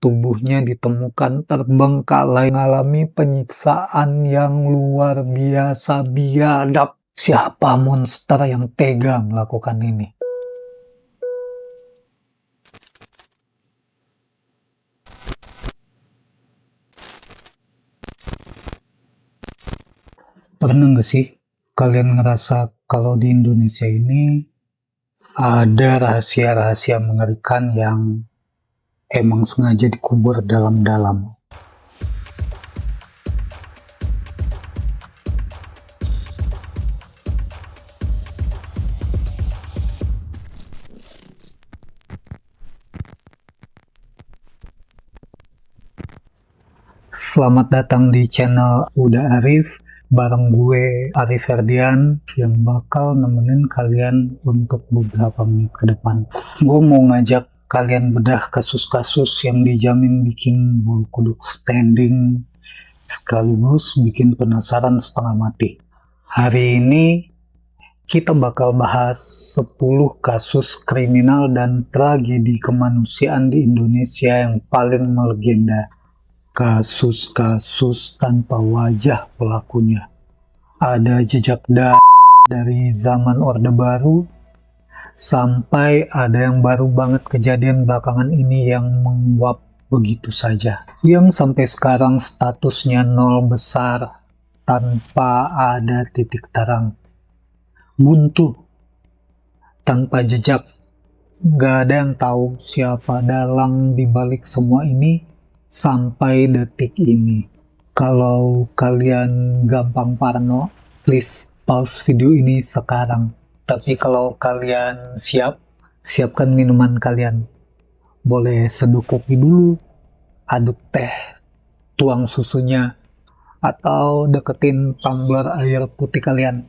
tubuhnya ditemukan terbengkalai mengalami penyiksaan yang luar biasa biadab. Siapa monster yang tega melakukan ini? Pernah nggak sih kalian ngerasa kalau di Indonesia ini ada rahasia-rahasia mengerikan yang emang sengaja dikubur dalam-dalam? Selamat datang di channel Uda Arif, bareng gue Arif Ferdian yang bakal nemenin kalian untuk beberapa menit ke depan. Gue mau ngajak kalian bedah kasus-kasus yang dijamin bikin bulu kuduk standing, sekaligus bikin penasaran setengah mati. Hari ini kita bakal bahas 10 kasus kriminal dan tragedi kemanusiaan di Indonesia yang paling melegenda. Kasus-kasus tanpa wajah pelakunya. Ada jejak dari zaman Orde Baru, sampai ada yang baru banget kejadian belakangan ini yang menguap begitu saja. Yang sampai sekarang statusnya nol besar, tanpa ada titik terang. Buntu, tanpa jejak. Gak ada yang tahu siapa dalang dibalik semua ini sampai detik ini. Kalau kalian gampang parno, please pause video ini sekarang. Tapi kalau kalian siapkan minuman kalian. Boleh seduh kopi dulu, aduk teh, tuang susunya, atau deketin tumbler air putih kalian.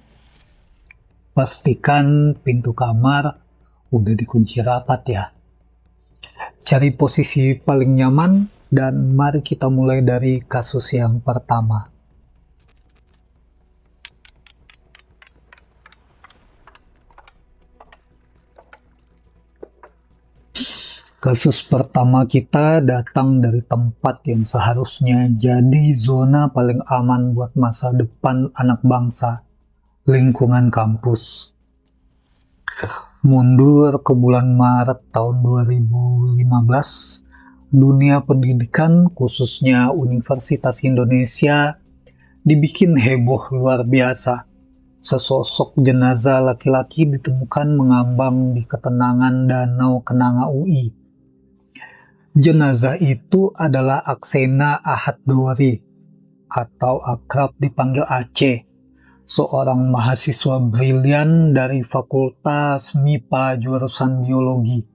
Pastikan pintu kamar udah dikunci rapat ya. Cari posisi paling nyaman, dan mari kita mulai dari kasus yang pertama. Kasus pertama kita datang dari tempat yang seharusnya jadi zona paling aman buat masa depan anak bangsa, lingkungan kampus. Mundur ke bulan Maret tahun 2015, dunia pendidikan khususnya Universitas Indonesia dibikin heboh luar biasa. Sesosok jenazah laki-laki ditemukan mengambang di ketenangan Danau Kenanga UI. Jenazah itu adalah Aksena Ahad Dori atau akrab dipanggil Aceh, seorang mahasiswa brilian dari Fakultas MIPA jurusan biologi.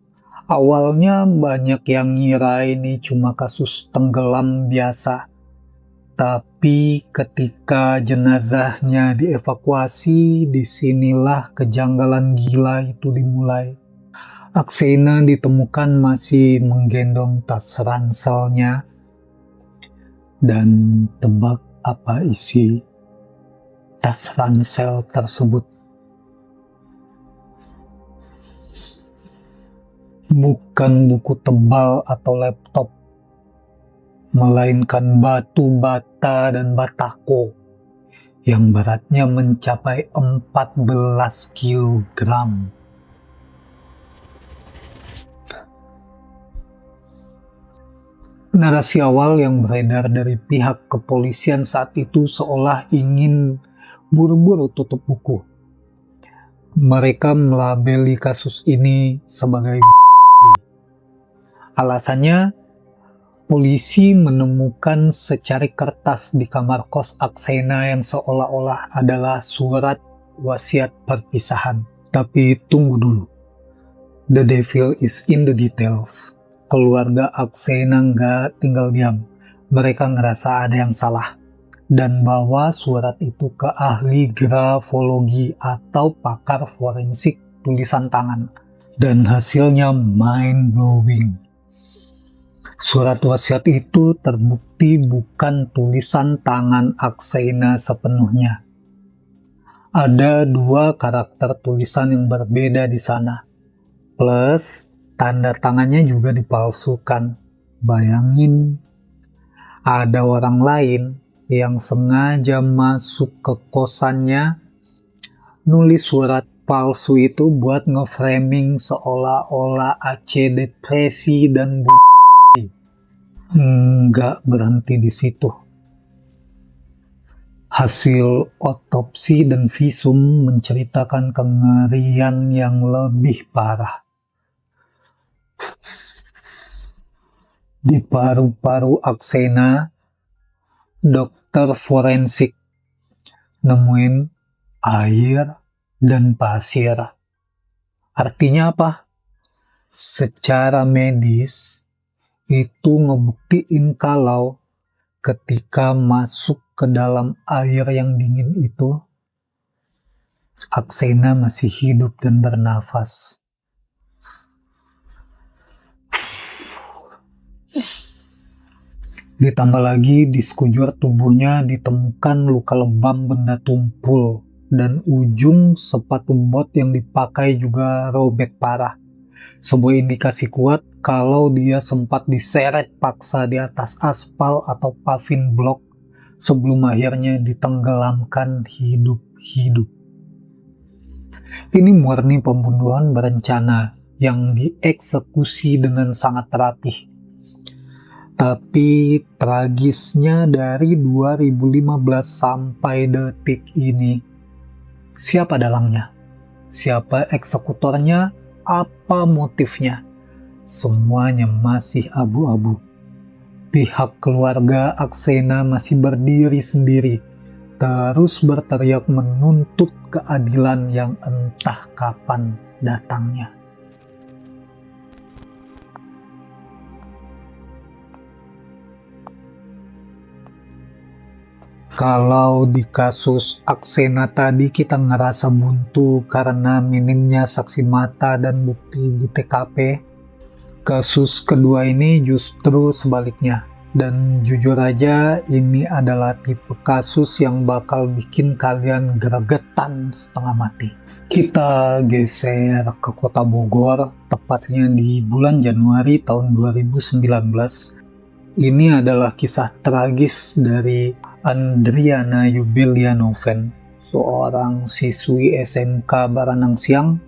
Awalnya banyak yang ngira ini cuma kasus tenggelam biasa. Tapi ketika jenazahnya dievakuasi, disinilah kejanggalan gila itu dimulai. Aksena ditemukan masih menggendong tas ranselnya. Dan tebak apa isi tas ransel tersebut? Bukan buku tebal atau laptop, melainkan batu bata dan batako yang beratnya mencapai 14 kilogram. Narasi awal yang beredar dari pihak kepolisian saat itu seolah ingin buru-buru tutup buku. Mereka melabeli kasus ini sebagai alasannya, polisi menemukan secari kertas di kamar kos Aksena yang seolah-olah adalah surat wasiat perpisahan. Tapi tunggu dulu. The devil is in the details. Keluarga Aksena nggak tinggal diam. Mereka ngerasa ada yang salah dan bawa surat itu ke ahli grafologi atau pakar forensik tulisan tangan. Dan hasilnya mind-blowing. Surat wasiat itu terbukti bukan tulisan tangan Aksena sepenuhnya. Ada 2 karakter tulisan yang berbeda di sana. Plus, tanda tangannya juga dipalsukan. Bayangin, ada orang lain yang sengaja masuk ke kosannya, nulis surat palsu itu buat nge-framing seolah-olah Aceh depresi dan nggak berhenti di situ. Hasil otopsi dan visum menceritakan kengerian yang lebih parah. Di paru-paru Aksena, dokter forensik nemuin air dan pasir. Artinya apa? Secara medis, itu ngebuktiin kalau ketika masuk ke dalam air yang dingin itu, Aksena masih hidup dan bernafas. Ditambah lagi di sekujur tubuhnya ditemukan luka lebam benda tumpul dan ujung sepatu bot yang dipakai juga robek parah. Sebuah indikasi kuat kalau dia sempat diseret paksa di atas aspal atau paving block sebelum akhirnya ditenggelamkan hidup-hidup. Ini murni pembunuhan berencana yang dieksekusi dengan sangat rapih. Tapi tragisnya dari 2015 sampai detik ini, siapa dalangnya? Siapa eksekutornya? Apa motifnya? Semuanya masih abu-abu. Pihak keluarga Aksena masih berdiri sendiri, terus berteriak menuntut keadilan yang entah kapan datangnya. Kalau di kasus Aksena tadi kita ngerasa buntu karena minimnya saksi mata dan bukti di TKP, kasus kedua ini justru sebaliknya. Dan jujur aja ini adalah tipe kasus yang bakal bikin kalian gregetan setengah mati. Kita geser ke kota Bogor, tepatnya di bulan Januari tahun 2019. Ini adalah kisah tragis dari Andriana Yubelia Noven, seorang siswi SMK Baranang Siang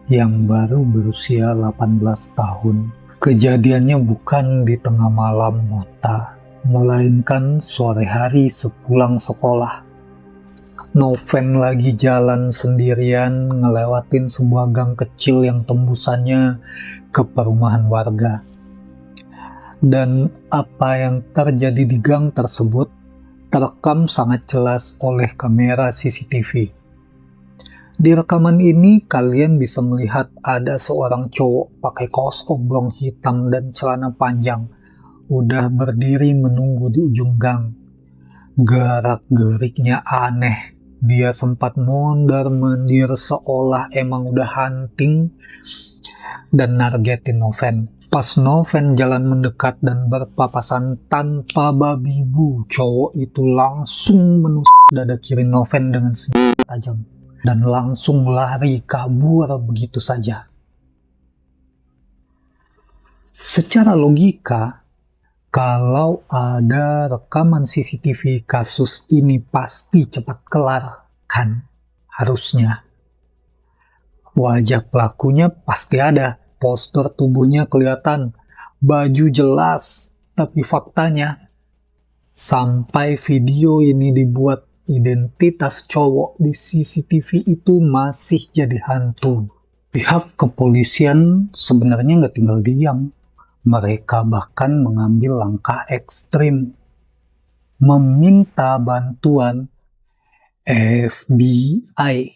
yang baru berusia 18 tahun. Kejadiannya bukan di tengah malam buta, melainkan sore hari sepulang sekolah. Noven lagi jalan sendirian ngelewatin sebuah gang kecil yang tembusannya ke perumahan warga. Dan apa yang terjadi di gang tersebut terekam sangat jelas oleh kamera CCTV. Di rekaman ini kalian bisa melihat ada seorang cowok pakai kaos oblong hitam dan celana panjang udah berdiri menunggu di ujung gang. Gerak-geriknya aneh. Dia sempat mondar-mandir seolah emang udah hunting dan nargetin Noven. Pas Noven jalan mendekat dan berpapasan tanpa babi bu, cowok itu langsung menusuk dada kiri Noven dengan senjata tajam dan langsung lari kabur begitu saja. Secara logika, kalau ada rekaman CCTV kasus ini pasti cepat kelar, kan? Harusnya. Wajah pelakunya pasti ada, postur tubuhnya kelihatan, baju jelas, tapi faktanya, sampai video ini dibuat, identitas cowok di CCTV itu masih jadi hantu. Pihak kepolisian sebenarnya nggak tinggal diam. Mereka bahkan mengambil langkah ekstrim, meminta bantuan FBI.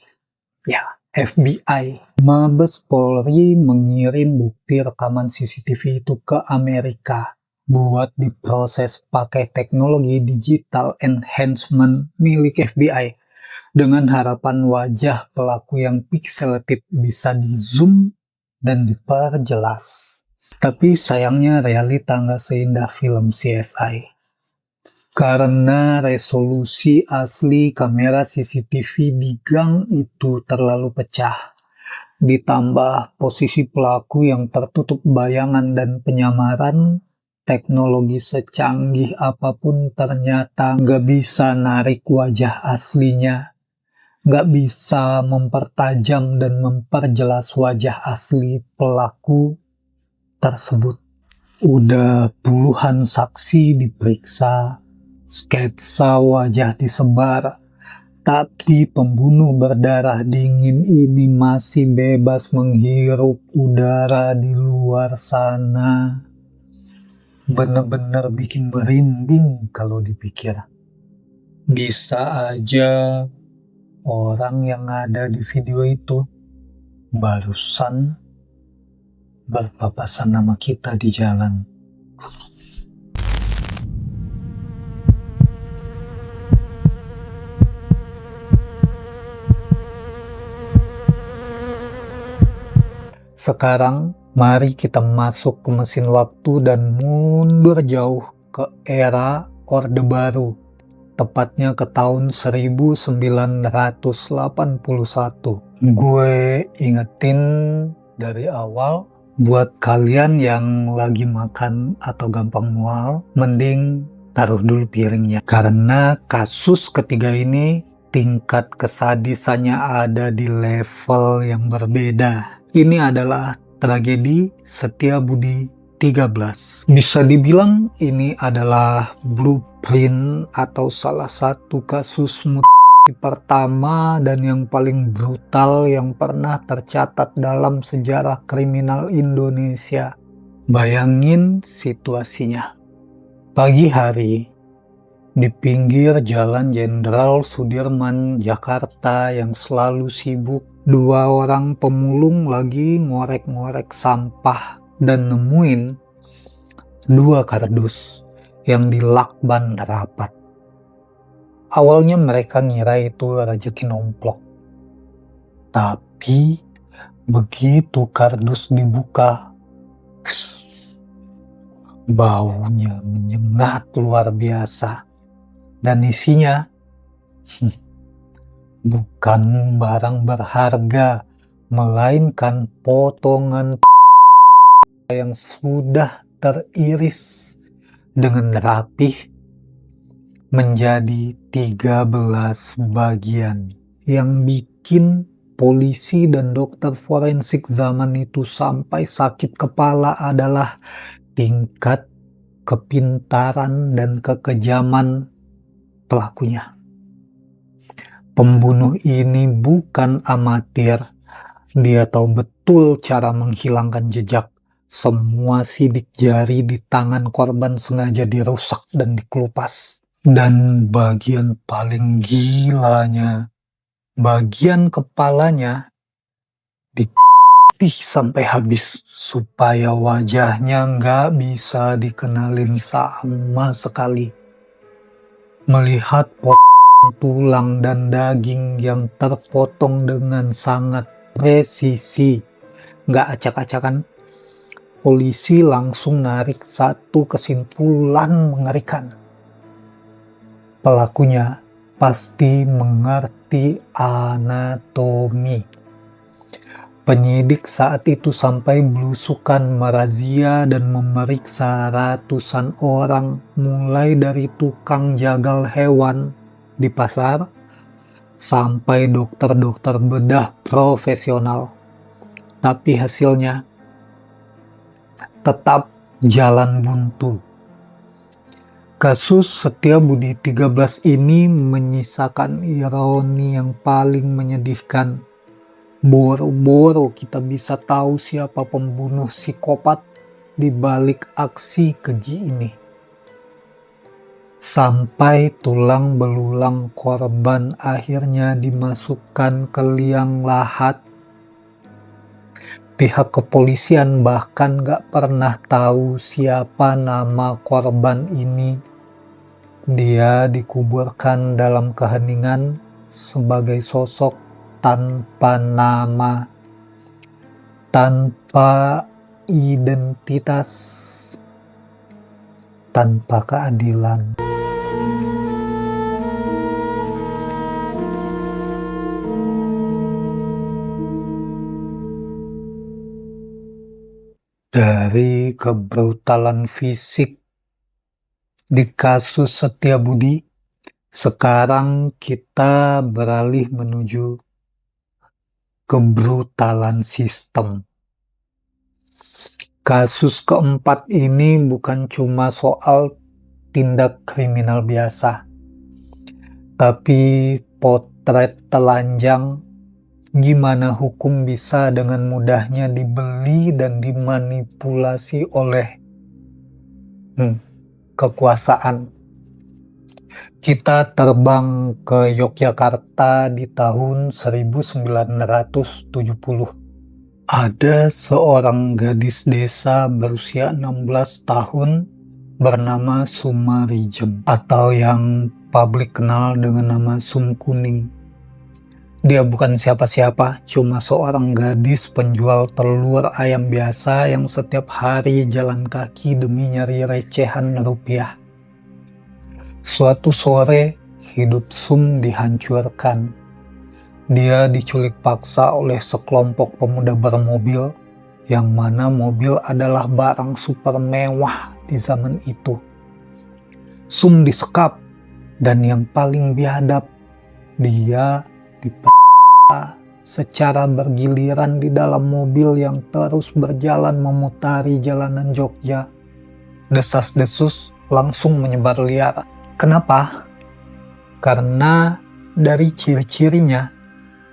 Ya, FBI. Mabes Polri mengirim bukti rekaman CCTV itu ke Amerika buat diproses pakai teknologi digital enhancement milik FBI dengan harapan wajah pelaku yang pixelated bisa di-zoom dan diperjelas. Tapi sayangnya realita nggak seindah film CSI. Karena resolusi asli kamera CCTV di gang itu terlalu pecah. Ditambah posisi pelaku yang tertutup bayangan dan penyamaran, teknologi secanggih apapun ternyata nggak bisa narik wajah aslinya, nggak bisa mempertajam dan memperjelas wajah asli pelaku tersebut. Udah puluhan saksi diperiksa, sketsa wajah disebar, tapi pembunuh berdarah dingin ini masih bebas menghirup udara di luar sana. Bener-bener bikin merinding kalau dipikir. Bisa aja orang yang ada di video itu barusan berpapasan nama kita di jalan. Sekarang, mari kita masuk ke mesin waktu dan mundur jauh ke era Orde Baru, tepatnya ke tahun 1981. Gue ingetin dari awal, buat kalian yang lagi makan atau gampang mual, mending taruh dulu piringnya. Karena kasus ketiga ini tingkat kesadisannya ada di level yang berbeda. Ini adalah tragedi Setiabudi 13. Bisa dibilang ini adalah blueprint atau salah satu kasus pertama dan yang paling brutal yang pernah tercatat dalam sejarah kriminal Indonesia. Bayangin situasinya. Pagi hari, di pinggir Jalan Jenderal Sudirman, Jakarta yang selalu sibuk, dua orang pemulung lagi ngorek-ngorek sampah dan nemuin dua kardus yang dilakban rapat. Awalnya mereka ngira itu rezeki nomplok. Tapi begitu kardus dibuka, baunya menyengat luar biasa. Dan isinya bukan barang berharga, melainkan potongan yang sudah teriris dengan rapih menjadi 13 bagian. Yang bikin polisi dan dokter forensik zaman itu sampai sakit kepala adalah tingkat kepintaran dan kekejaman pelakunya. Pembunuh ini bukan amatir. Dia tahu betul cara menghilangkan jejak. Semua sidik jari di tangan korban sengaja dirusak dan dikelupas. Dan bagian paling gilanya, bagian kepalanya dipih sampai habis supaya wajahnya nggak bisa dikenalin sama sekali. Melihat tulang dan daging yang terpotong dengan sangat presisi, nggak acak-acakan, polisi langsung narik satu kesimpulan mengerikan. Pelakunya pasti mengerti anatomi. Penyidik saat itu sampai belusukan merazia dan memeriksa ratusan orang, mulai dari tukang jagal hewan di pasar sampai dokter-dokter bedah profesional. Tapi hasilnya tetap jalan buntu. Kasus Setiabudi 13 ini menyisakan ironi yang paling menyedihkan. Boro-boro kita bisa tahu siapa pembunuh psikopat di balik aksi keji ini. Sampai tulang belulang korban akhirnya dimasukkan ke liang lahat. Pihak kepolisian bahkan gak pernah tahu siapa nama korban ini. Dia dikuburkan dalam keheningan sebagai sosok tanpa nama, tanpa identitas, tanpa keadilan. Dari kebrutalan fisik Di kasus Setiabudi, sekarang kita beralih menuju kebrutalan sistem. Kasus keempat ini bukan cuma soal tindak kriminal biasa, tapi potret telanjang gimana hukum bisa dengan mudahnya dibeli dan dimanipulasi oleh kekuasaan. Kita terbang ke Yogyakarta di tahun 1970. Ada seorang gadis desa berusia 16 tahun bernama Sumarijem, atau yang publik kenal dengan nama Sum Kuning. Dia bukan siapa-siapa, cuma seorang gadis penjual telur ayam biasa yang setiap hari jalan kaki demi nyari recehan rupiah. Suatu sore, hidup Sum dihancurkan. Dia diculik paksa oleh sekelompok pemuda bermobil, yang mana mobil adalah barang super mewah di zaman itu. Sum disekap, dan yang paling biadab, dia diperkosa secara bergiliran di dalam mobil yang terus berjalan memutari jalanan Jogja. Desas-desus langsung menyebar liar. Kenapa? Karena dari ciri-cirinya,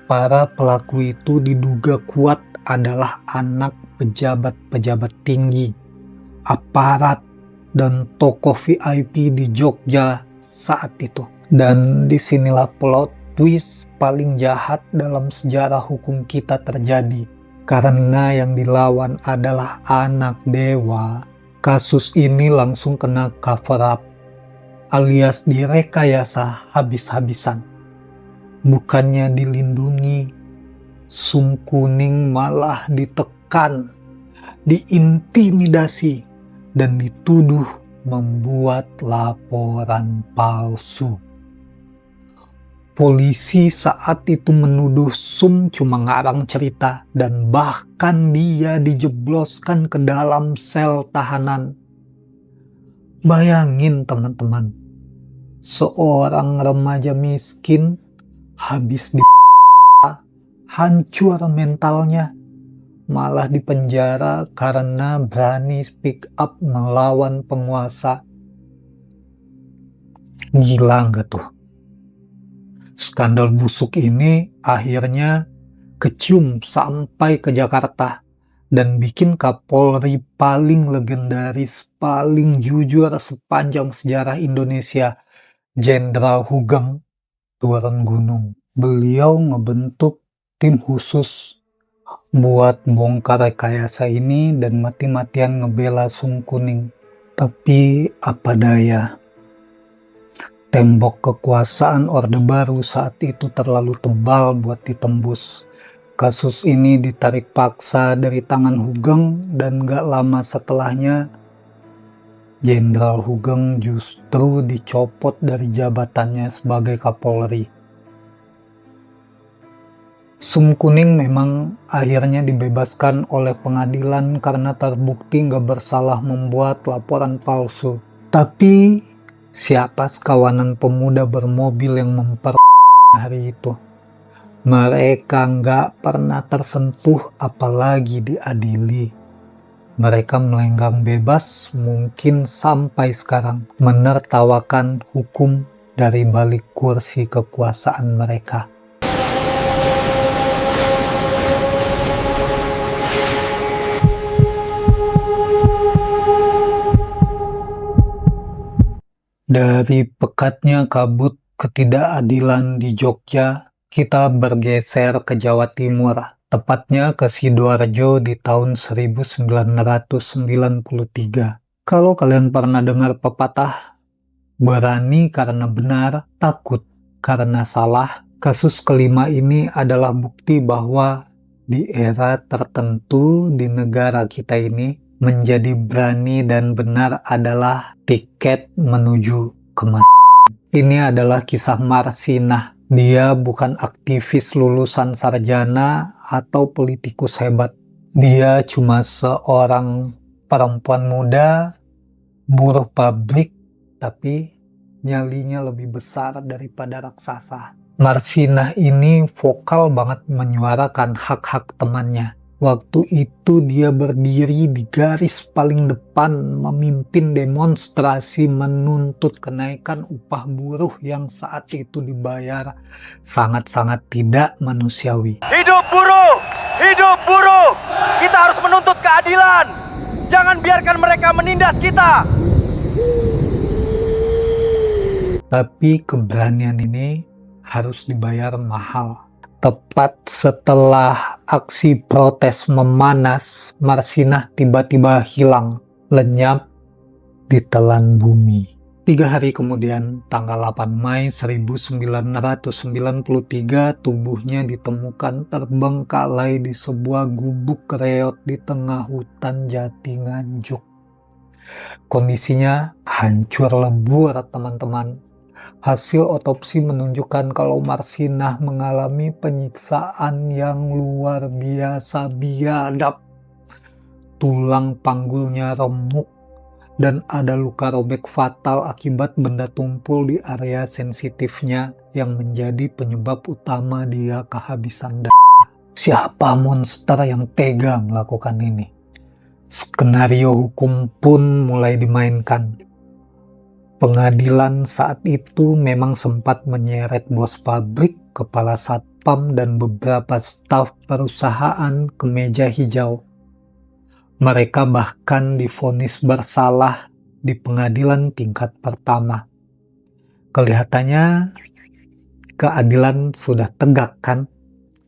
para pelaku itu diduga kuat adalah anak pejabat-pejabat tinggi, aparat, dan tokoh VIP di Jogja saat itu. Dan disinilah plot twist paling jahat dalam sejarah hukum kita terjadi. Karena yang dilawan adalah anak dewa, kasus ini langsung kena cover up, alias direkayasa habis-habisan. Bukannya dilindungi, Sum Kuning malah ditekan, diintimidasi, dan dituduh membuat laporan palsu. Polisi saat itu menuduh Sum cuma ngarang cerita, dan bahkan dia dijebloskan ke dalam sel tahanan. Bayangin teman-teman, seorang remaja miskin habis hancur mentalnya, malah dipenjara karena berani speak up melawan penguasa. Gila nggak tuh? Skandal busuk ini akhirnya kecium sampai ke Jakarta dan bikin Kapolri paling legendaris, paling jujur sepanjang sejarah Indonesia, Jenderal Hugeng, turun gunung. Beliau ngebentuk tim khusus buat bongkar rekayasa ini dan mati-matian ngebela Sum Kuning. Tapi apa daya, tembok kekuasaan Orde Baru saat itu terlalu tebal buat ditembus. Kasus ini ditarik paksa dari tangan Hugeng, dan gak lama setelahnya Jenderal Hugeng justru dicopot dari jabatannya sebagai Kapolri. Sum Kuning memang akhirnya dibebaskan oleh pengadilan karena terbukti gak bersalah membuat laporan palsu. Tapi siapa sekawanan pemuda bermobil yang hari itu? Mereka gak pernah tersentuh apalagi diadili. Mereka melenggang bebas mungkin sampai sekarang, menertawakan hukum dari balik kursi kekuasaan mereka. Dari pekatnya kabut ketidakadilan di Jogja, kita bergeser ke Jawa Timur, tepatnya ke Sidoarjo di tahun 1993. Kalau kalian pernah dengar pepatah, berani karena benar, takut karena salah, kasus kelima ini adalah bukti bahwa di era tertentu di negara kita ini, menjadi berani dan benar adalah tiket menuju kematian. Ini adalah kisah Marsinah. Dia bukan aktivis lulusan sarjana atau politikus hebat. Dia cuma seorang perempuan muda, buruh pabrik, tapi nyalinya lebih besar daripada raksasa. Marsinah ini vokal banget menyuarakan hak-hak temannya. Waktu itu dia berdiri di garis paling depan memimpin demonstrasi menuntut kenaikan upah buruh yang saat itu dibayar sangat-sangat tidak manusiawi. Hidup buruh! Hidup buruh! Kita harus menuntut keadilan! Jangan biarkan mereka menindas kita! Tapi keberanian ini harus dibayar mahal. Tepat setelah aksi protes memanas, Marsinah tiba-tiba hilang, lenyap ditelan bumi. 3 hari kemudian, tanggal 8 Mei 1993, tubuhnya ditemukan terbengkalai di sebuah gubuk reot di tengah hutan Jati Nganjuk. Kondisinya hancur lebur, teman-teman. Hasil otopsi menunjukkan kalau Marsinah mengalami penyiksaan yang luar biasa biadab. Tulang panggulnya remuk dan ada luka robek fatal akibat benda tumpul di area sensitifnya yang menjadi penyebab utama dia kehabisan darah. Siapa monster yang tega melakukan ini? Skenario hukum pun mulai dimainkan. Pengadilan saat itu memang sempat menyeret bos pabrik, kepala satpam, dan beberapa staf perusahaan ke meja hijau. Mereka bahkan divonis bersalah di pengadilan tingkat pertama. Kelihatannya keadilan sudah tegak, kan?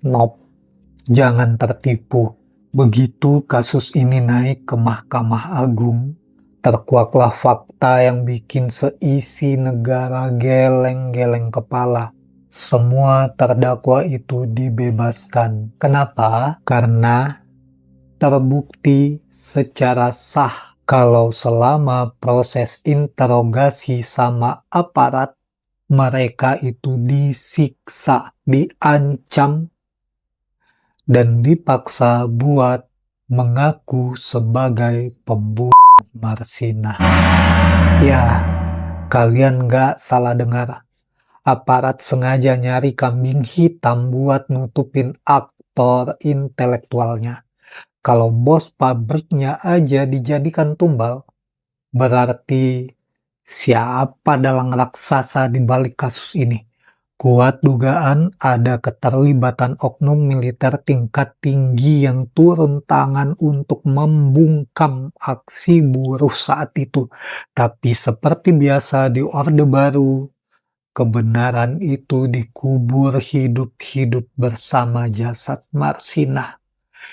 Nope, jangan tertipu. Begitu kasus ini naik ke Mahkamah Agung, terkuaklah fakta yang bikin seisi negara geleng-geleng kepala. Semua terdakwa itu dibebaskan. Kenapa? Karena terbukti secara sah kalau selama proses interogasi sama aparat, mereka itu disiksa, diancam, dan dipaksa buat mengaku sebagai pembunuh Marsinah. Ya, kalian gak salah dengar. Aparat sengaja nyari kambing hitam buat nutupin aktor intelektualnya. Kalau bos pabriknya aja dijadikan tumbal, berarti siapa dalang raksasa di balik kasus ini? Kuat dugaan ada keterlibatan oknum militer tingkat tinggi yang turun tangan untuk membungkam aksi buruh saat itu. Tapi seperti biasa di Orde Baru, kebenaran itu dikubur hidup-hidup bersama jasad Marsinah.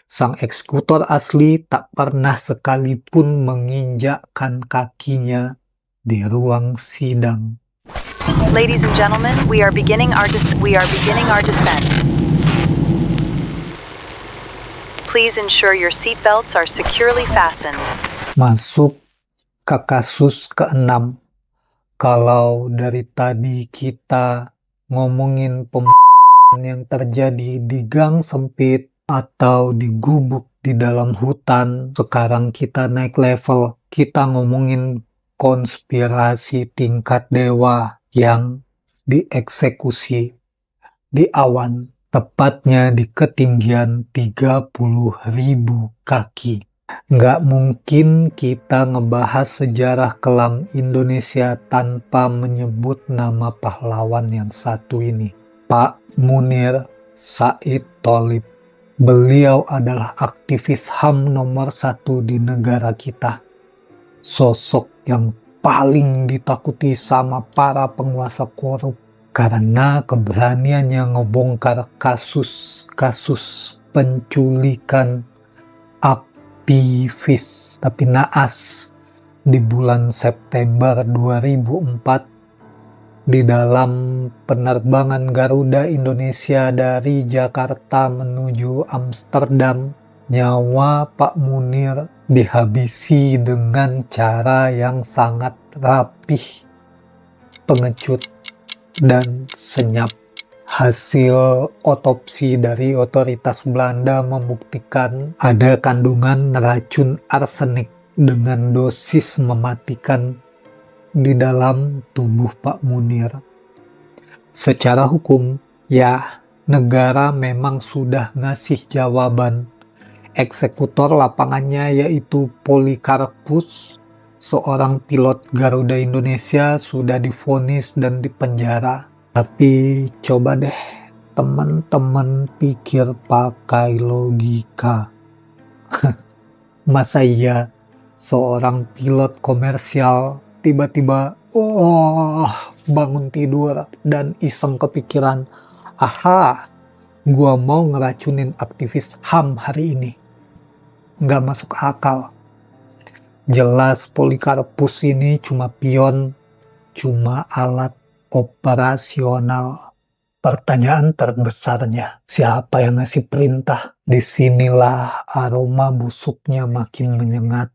Sang eksekutor asli tak pernah sekalipun menginjakkan kakinya di ruang sidang. Ladies and gentlemen, we are beginning our descent. Please ensure your seatbelts are securely fastened. Masuk ke kasus ke-6. Kalau dari tadi kita ngomongin pembunuhan yang terjadi di gang sempit atau di gubuk di dalam hutan, sekarang kita naik level. Kita ngomongin konspirasi tingkat dewa yang dieksekusi di awan, tepatnya di ketinggian 30.000 kaki. Nggak mungkin kita ngebahas sejarah kelam Indonesia tanpa menyebut nama pahlawan yang satu ini, Pak Munir Said Tholib. Beliau adalah aktivis HAM nomor 1 di negara kita. Sosok yang paling ditakuti sama para penguasa korup karena keberaniannya ngebongkar kasus-kasus penculikan aktivis. Tapi naas, di bulan September 2004, di dalam penerbangan Garuda Indonesia dari Jakarta menuju Amsterdam, nyawa Pak Munir dihabisi dengan cara yang sangat rapih, pengecut, dan senyap. Hasil otopsi dari otoritas Belanda membuktikan ada kandungan racun arsenik dengan dosis mematikan di dalam tubuh Pak Munir. Secara hukum, ya, negara memang sudah ngasih jawaban. Eksekutor lapangannya yaitu Polikarpus, seorang pilot Garuda Indonesia, sudah divonis dan dipenjara. Tapi coba deh teman-teman pikir pakai logika. Masa iya seorang pilot komersial tiba-tiba bangun tidur dan iseng kepikiran, aha, gua mau ngeracunin aktivis HAM hari ini. Nggak masuk akal. Jelas Polikarpus ini cuma pion, cuma alat operasional. Pertanyaan terbesarnya, siapa yang ngasih perintah? Disinilah aroma busuknya makin menyengat.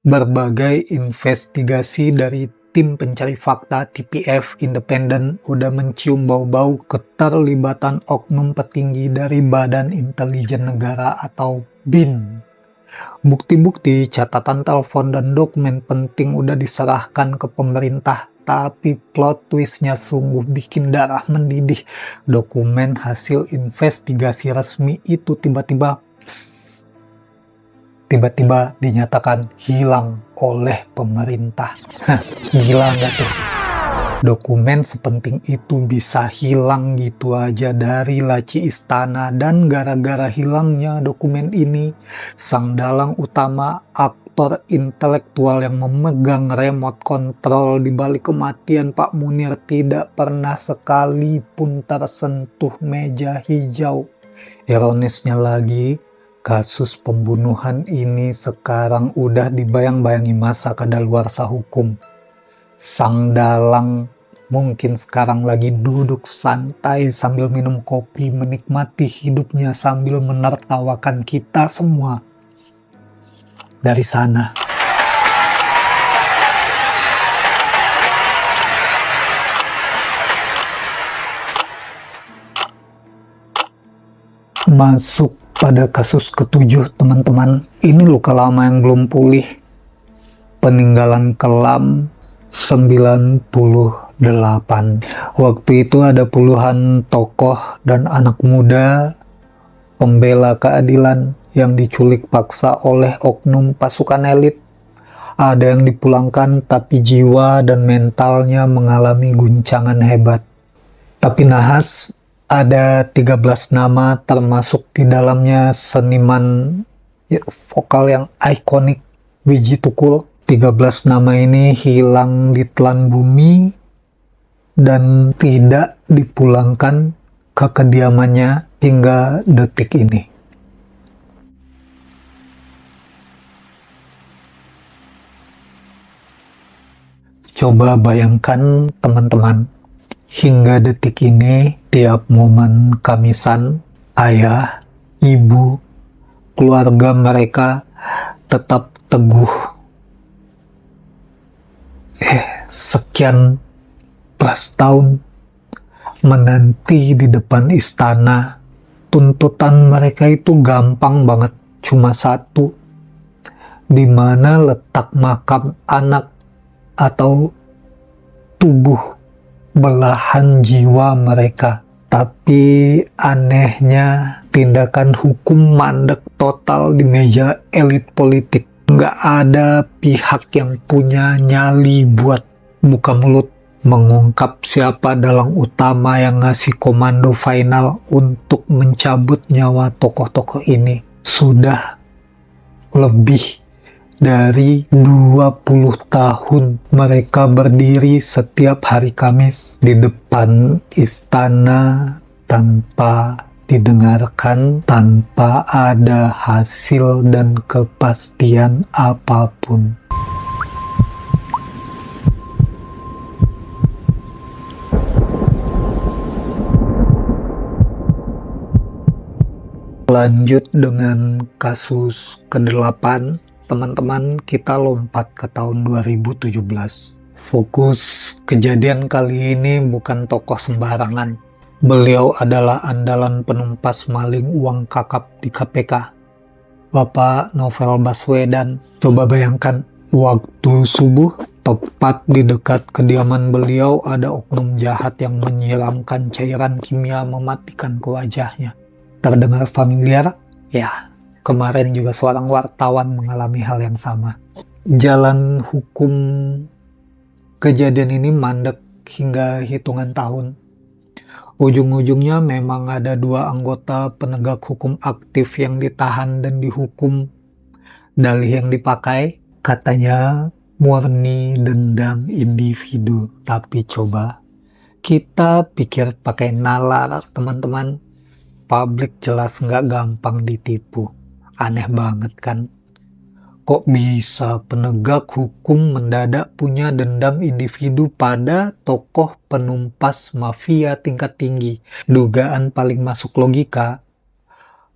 Berbagai investigasi dari tim pencari fakta TPF Independen udah mencium bau-bau keterlibatan oknum petinggi dari Badan Intelijen Negara atau BIN. Bukti-bukti, catatan telepon dan dokumen penting udah diserahkan ke pemerintah, tapi plot twistnya sungguh bikin darah mendidih. Dokumen hasil investigasi resmi itu tiba-tiba dinyatakan hilang oleh pemerintah. Gila nggak tuh? Dokumen sepenting itu bisa hilang gitu aja dari laci istana, dan gara-gara hilangnya dokumen ini, sang dalang utama, aktor intelektual yang memegang remote control di balik kematian Pak Munir, tidak pernah sekalipun tersentuh meja hijau. Ironisnya lagi, kasus pembunuhan ini sekarang udah dibayang-bayangi masa kadaluarsa hukum. Sang dalang mungkin sekarang lagi duduk santai sambil minum kopi, menikmati hidupnya sambil menertawakan kita semua dari sana. Masuk pada kasus ke-7, teman-teman. Ini luka lama yang belum pulih. Peninggalan kelam 98. Waktu itu ada puluhan tokoh dan anak muda pembela keadilan yang diculik paksa oleh oknum pasukan elit. Ada yang dipulangkan tapi jiwa dan mentalnya mengalami guncangan hebat. Tapi nahas, ada 13 nama termasuk di dalamnya seniman vokal yang ikonik, Wiji Tukul. 13 nama ini hilang di telan bumi dan tidak dipulangkan ke kediamannya hingga detik ini. Coba bayangkan teman-teman, hingga detik ini tiap momen Kamisan, ayah, ibu, keluarga mereka tetap teguh. Sekian belas tahun menanti di depan istana. Tuntutan mereka itu gampang banget, cuma satu. Di mana letak makam anak atau tubuh belahan jiwa mereka. Tapi anehnya tindakan hukum mandek total di meja elit politik. Nggak ada pihak yang punya nyali buat buka mulut mengungkap siapa dalang utama yang ngasih komando final untuk mencabut nyawa tokoh-tokoh ini. Sudah lebih dari 20 tahun mereka berdiri setiap hari Kamis di depan istana tanpa didengarkan, tanpa ada hasil dan kepastian apapun. Lanjut dengan kasus ke-8, teman-teman, kita lompat ke tahun 2017. Fokus kejadian kali ini bukan tokoh sembarangan. Beliau adalah andalan penumpas maling uang kakap di KPK, Bapak Novel Baswedan. Coba bayangkan, waktu subuh Tepat di dekat kediaman beliau ada oknum jahat yang menyiramkan cairan kimia mematikan ke wajahnya. Terdengar familiar? Ya, kemarin juga seorang wartawan mengalami hal yang sama. Jalan hukum kejadian ini mandek hingga hitungan tahun. Ujung-ujungnya memang ada 2 anggota penegak hukum aktif yang ditahan dan dihukum. Dalih yang dipakai katanya murni dendam individu. Tapi coba kita pikir pakai nalar, teman-teman. Publik jelas nggak gampang ditipu. Aneh banget kan? Kok bisa penegak hukum mendadak punya dendam individu pada tokoh penumpas mafia tingkat tinggi? Dugaan paling masuk logika,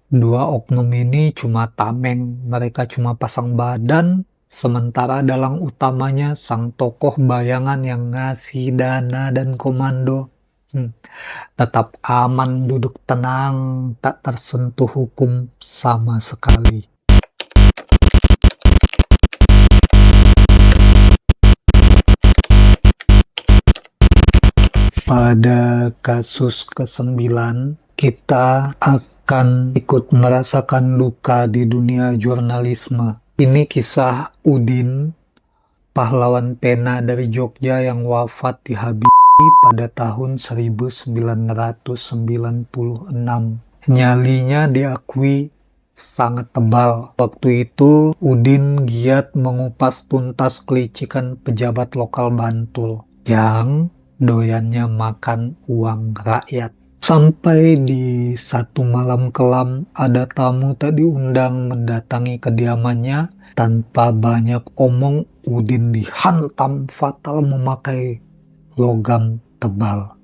2 oknum ini cuma tameng, mereka cuma pasang badan, sementara dalang utamanya sang tokoh bayangan yang ngasih dana dan komando. Tetap aman, duduk tenang, tak tersentuh hukum sama sekali. Pada kasus ke-9, kita akan ikut merasakan duka di dunia jurnalisme. Ini kisah Udin, pahlawan pena dari Jogja yang wafat di Habibie pada tahun 1996. Nyalinya diakui sangat tebal. Waktu itu Udin giat mengupas tuntas kelicikan pejabat lokal Bantul yang doyannya makan uang rakyat. Sampai di satu malam kelam ada tamu tak diundang mendatangi kediamannya. Tanpa banyak omong, Udin dihantam fatal memakai logam tebal.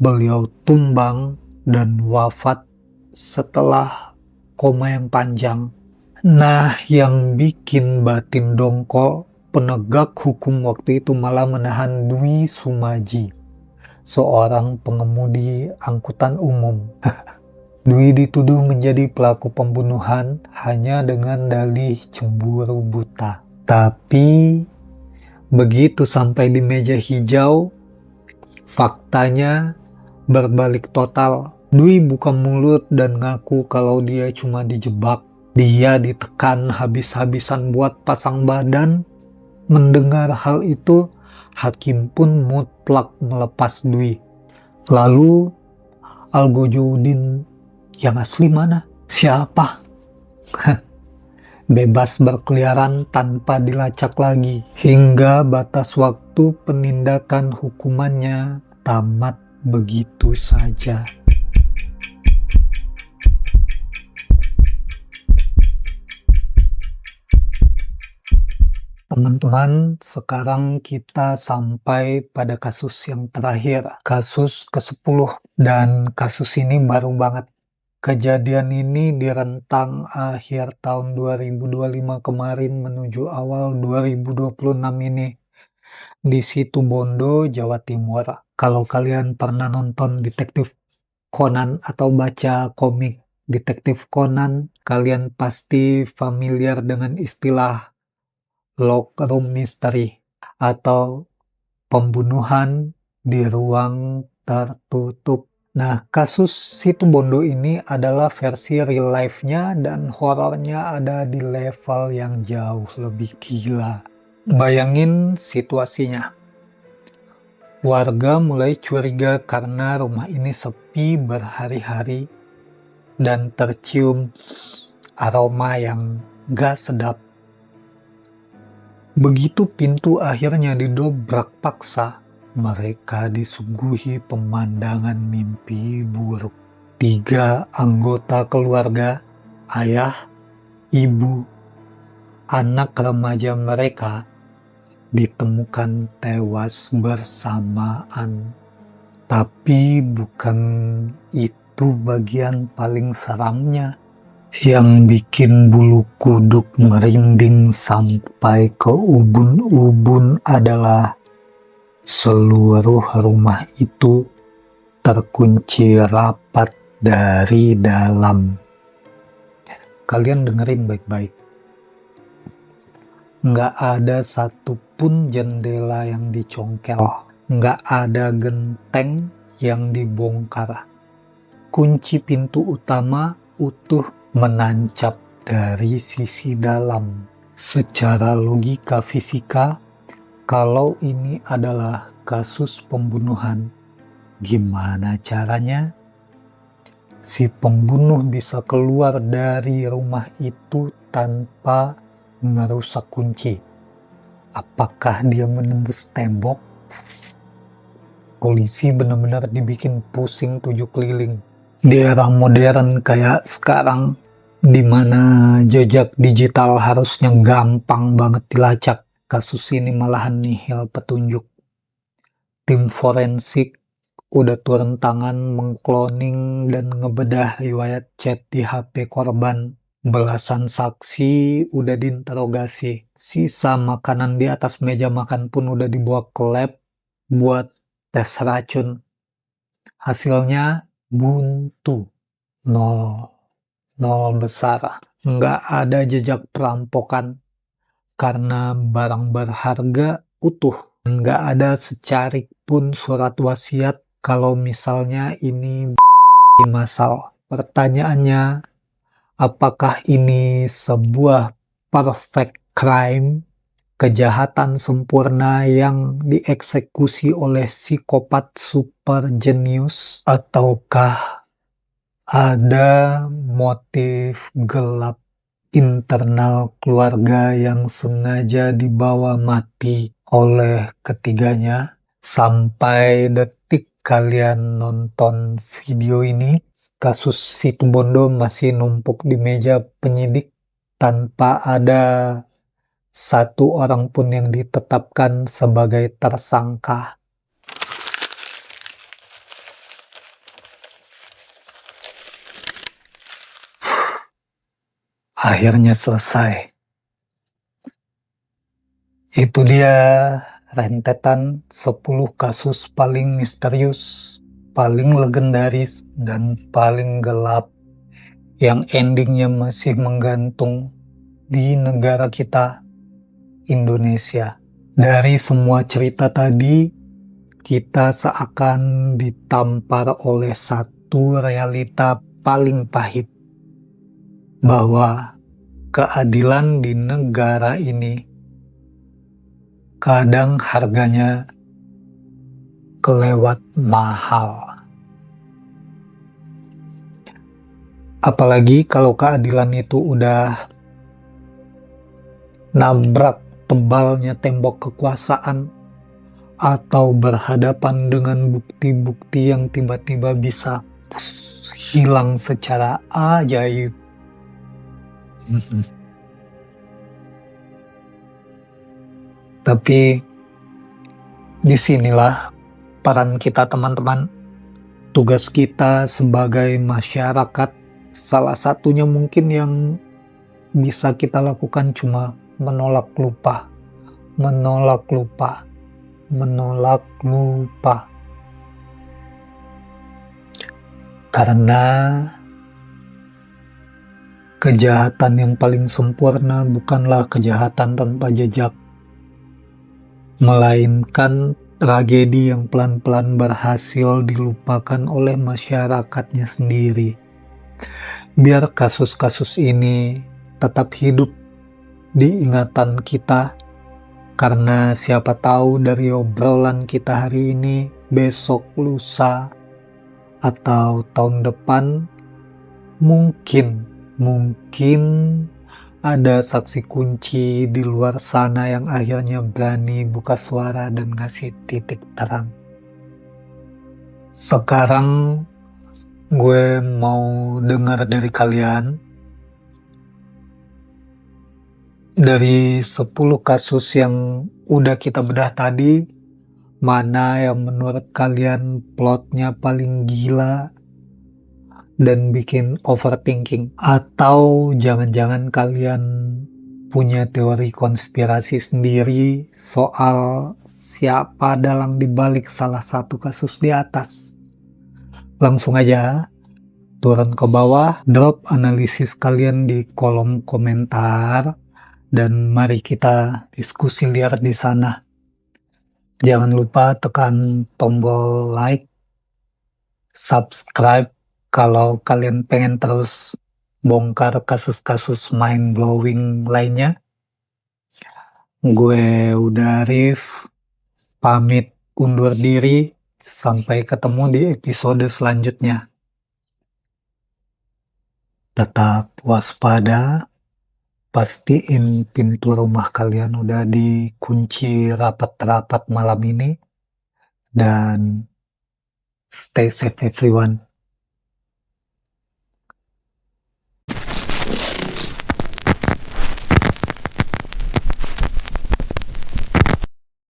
Beliau tumbang dan wafat setelah koma yang panjang. Nah, yang bikin batin dongkol, penegak hukum waktu itu malah menahan Dwi Sumaji, seorang pengemudi angkutan umum. Dwi dituduh menjadi pelaku pembunuhan hanya dengan dalih cemburu buta. Tapi begitu sampai di meja hijau, faktanya berbalik total. Dwi buka mulut dan ngaku kalau dia cuma dijebak. Dia ditekan habis-habisan buat pasang badan. Mendengar hal itu, hakim pun mutlak melepas Dwi. Lalu Algojo-udin yang asli mana? Siapa? Bebas berkeliaran tanpa dilacak lagi hingga batas waktu penindakan hukumannya tamat begitu saja. Teman-teman, sekarang kita sampai pada kasus yang terakhir, kasus ke-10. Dan kasus ini baru banget. Kejadian ini di rentang akhir tahun 2025 kemarin menuju awal 2026 ini. Di Situbondo, Jawa Timur. Kalau kalian pernah nonton Detektif Conan atau baca komik Detektif Conan, kalian pasti familiar dengan istilah lock room mystery atau pembunuhan di ruang tertutup. Nah, kasus Situbondo ini adalah versi real life-nya dan horornya ada di level yang jauh lebih gila. Bayangin situasinya. Warga mulai curiga karena rumah ini sepi berhari-hari dan tercium aroma yang gak sedap. Begitu pintu akhirnya didobrak paksa, mereka disuguhi pemandangan mimpi buruk. 3 anggota keluarga, ayah, ibu, anak remaja mereka, ditemukan tewas bersamaan. Tapi bukan itu bagian paling seramnya. Yang bikin bulu kuduk merinding sampai ke ubun-ubun adalah seluruh rumah itu terkunci rapat dari dalam. Kalian dengerin baik-baik. Nggak ada satupun jendela yang dicongkel. Nggak ada genteng yang dibongkar. Kunci pintu utama utuh menancap dari sisi dalam. Secara logika fisika, kalau ini adalah kasus pembunuhan, gimana caranya si pembunuh bisa keluar dari rumah itu tanpa merusak kunci? Apakah dia menembus tembok? Polisi benar-benar dibikin pusing 7 keliling. Di era modern kayak sekarang, di mana jejak digital harusnya gampang banget dilacak, kasus ini malahan nihil petunjuk. Tim forensik udah turun tangan mengkloning dan ngebedah riwayat chat di HP korban. Belasan saksi udah diinterogasi. Sisa makanan di atas meja makan pun udah dibawa ke lab buat tes racun. Hasilnya buntu. Nol besar. Nggak ada jejak perampokan karena barang berharga utuh. Nggak ada secarik pun surat wasiat kalau misalnya ini masal. Pertanyaannya, apakah ini sebuah perfect crime? Kejahatan sempurna yang dieksekusi oleh psikopat super jenius, ataukah ada motif gelap internal keluarga yang sengaja dibawa mati oleh ketiganya? Sampai detik kalian nonton video ini, kasus Situbondo masih numpuk di meja penyidik tanpa ada satu orang pun yang ditetapkan sebagai tersangka. Akhirnya selesai. Itu dia rentetan 10 kasus paling misterius, paling legendaris, dan paling gelap yang endingnya masih menggantung di negara kita, Indonesia. Dari semua cerita tadi, kita seakan ditampar oleh satu realita paling pahit, bahwa keadilan di negara ini kadang harganya kelewat mahal. Apalagi kalau keadilan itu udah nabrak tebalnya tembok kekuasaan atau berhadapan dengan bukti-bukti yang tiba-tiba bisa hilang secara ajaib. Tapi disinilah peran kita, teman-teman. Tugas kita sebagai masyarakat, salah satunya mungkin yang bisa kita lakukan cuma menolak lupa. Karena kejahatan yang paling sempurna bukanlah kejahatan tanpa jejak, melainkan tragedi yang pelan-pelan berhasil dilupakan oleh masyarakatnya sendiri. Biar kasus-kasus ini tetap hidup di ingatan kita, karena siapa tahu dari obrolan kita hari ini, besok, lusa, atau tahun depan, mungkin ada saksi kunci di luar sana yang akhirnya berani buka suara dan ngasih titik terang. Sekarang gue mau dengar dari kalian, dari 10 kasus yang udah kita bedah tadi, mana yang menurut kalian plotnya paling gila dan bikin overthinking? Atau jangan-jangan kalian punya teori konspirasi sendiri soal siapa dalang dibalik salah satu kasus di atas? Langsung aja turun ke bawah, drop analisis kalian di kolom komentar, dan mari kita diskusi liar di sana. Jangan lupa tekan tombol like, subscribe kalau kalian pengen terus bongkar kasus-kasus mind blowing lainnya. Gue udah Arif, pamit undur diri. Sampai ketemu di episode selanjutnya. Tetap waspada, pastiin pintu rumah kalian udah dikunci rapat-rapat malam ini, dan stay safe everyone.